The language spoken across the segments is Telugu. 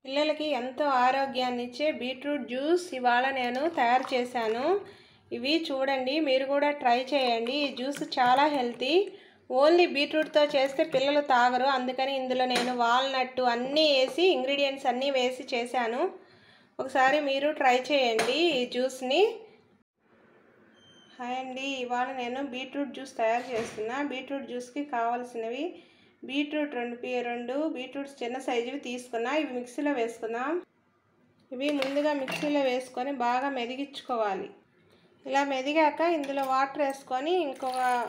పిల్లలకి ఎంతో ఆరోగ్యాన్ని ఇచ్చే బీట్రూట్ జ్యూస్ ఇవాళ నేను తయారు చేశాను. ఇవి చూడండి, మీరు కూడా ట్రై చేయండి. ఈ జ్యూస్ చాలా హెల్తీ. ఓన్లీ బీట్రూట్తో చేస్తే పిల్లలు తాగరు, అందుకని ఇందులో నేను వాల్నట్ అన్నీ వేసి ఇంగ్రీడియంట్స్ అన్నీ వేసి చేశాను. ఒకసారి మీరు ట్రై చేయండి ఈ జ్యూస్ని. హాయ్ అండి, ఇవాళ నేను బీట్రూట్ జ్యూస్ తయారు చేస్తున్నా. బీట్రూట్ జ్యూస్కి కావాల్సినవి బీట్రూట్ రెండు బీట్రూట్స్ చిన్న సైజువి తీసుకున్నా. ఇవి మిక్సీలో వేసుకుందాం. ఇవి ముందుగా మిక్సీలో వేసుకొని బాగా మెదిగించుకోవాలి. ఇలా మెదిగాక ఇందులో వాటర్ వేసుకొని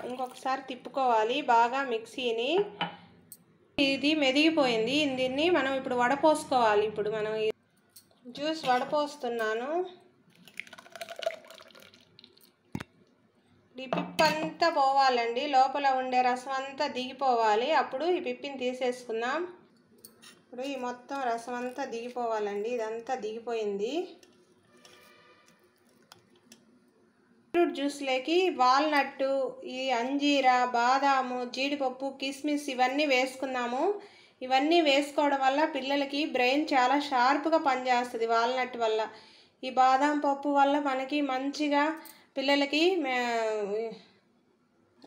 ఇంకొకసారి తిప్పుకోవాలి బాగా మిక్సీని. ఇది మెదిగిపోయింది. దీన్ని మనం ఇప్పుడు వడపోసుకోవాలి. ఇప్పుడు మనం జ్యూస్ వడపోస్తున్నాను. ఈ పిప్ అంతా పోవాలండి, లోపల ఉండే రసం అంతా దిగిపోవాలి. అప్పుడు ఈ పిప్పిని తీసేసుకుందాం. ఇప్పుడు ఈ మొత్తం రసం అంతా దిగిపోవాలండి. ఇదంతా దిగిపోయింది. బీట్రూట్ జ్యూస్లోకి వాల్నట్టు, ఈ అంజీరా, బాదాము, జీడిపప్పు, కిస్మిస్ ఇవన్నీ వేసుకున్నాము. ఇవన్నీ వేసుకోవడం వల్ల పిల్లలకి బ్రెయిన్ చాలా షార్ప్గా పనిచేస్తుంది. వాల్నట్ వల్ల, ఈ బాదాం పప్పు వల్ల మనకి మంచిగా పిల్లలకి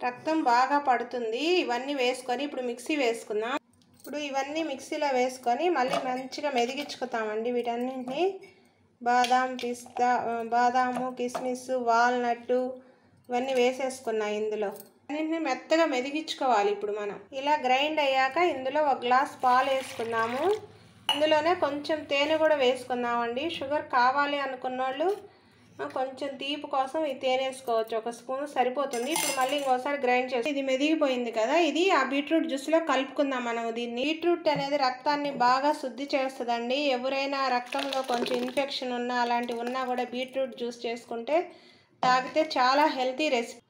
రక్తం బాగా పడుతుంది. ఇవన్నీ వేసుకొని ఇప్పుడు మిక్సీ వేసుకుందాం. ఇప్పుడు ఇవన్నీ మిక్సీలో వేసుకొని మళ్ళీ మంచిగా మెదిగించుకుంటామండి. వీటన్నింటినీ బాదాము, కిస్మిస్, వాల్నట్టు ఇవన్నీ వేసేసుకున్నాయి. ఇందులో అన్నింటినీ మెత్తగా మెదిగించుకోవాలి. ఇప్పుడు మనం ఇలా గ్రైండ్ అయ్యాక ఇందులో 1 గ్లాస్ పాలు వేసుకుందాము. ఇందులోనే కొంచెం తేనె కూడా వేసుకుందామండి. షుగర్ కావాలి అనుకున్నోళ్ళు కొంచెం తీపి కోసం ఈ తేనె వేసుకోవచ్చు. 1 స్పూన్ సరిపోతుంది. ఇప్పుడు మళ్ళీ ఇంకోసారి గ్రైండ్ చేసి ఇది మెదిగిపోయింది కదా, ఇది ఆ బీట్రూట్ జ్యూస్లో కలుపుకుందాం మనం దీన్ని. బీట్రూట్ అనేది రక్తాన్ని బాగా శుద్ధి చేస్తుందండి. ఎవరైనా రక్తంలో కొంచెం ఇన్ఫెక్షన్ ఉన్నా అలాంటివి ఉన్నా కూడా బీట్రూట్ జ్యూస్ చేసుకుంటే తాగితే చాలా హెల్తీ రెసిపీ.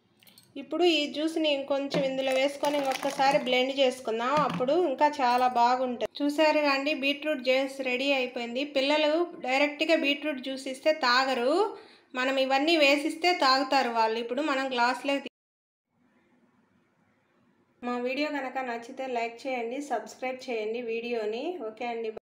ఇప్పుడు ఈ జ్యూస్ని ఇంకొంచెం ఇందులో వేసుకొని ఇంకొకసారి బ్లెండ్ చేసుకుందాం. అప్పుడు ఇంకా చాలా బాగుంటుంది. చూసారు అండి, బీట్రూట్ జ్యూస్ రెడీ అయిపోయింది. పిల్లలు డైరెక్ట్గా బీట్రూట్ జ్యూస్ ఇస్తే తాగరు, మనం ఇవన్నీ వేసిస్తే తాగుతారు వాళ్ళు. ఇప్పుడు మనం గ్లాస్లో మా వీడియో కనుక నచ్చితే లైక్ చేయండి, సబ్స్క్రైబ్ చేయండి వీడియోని. ఓకే అండి.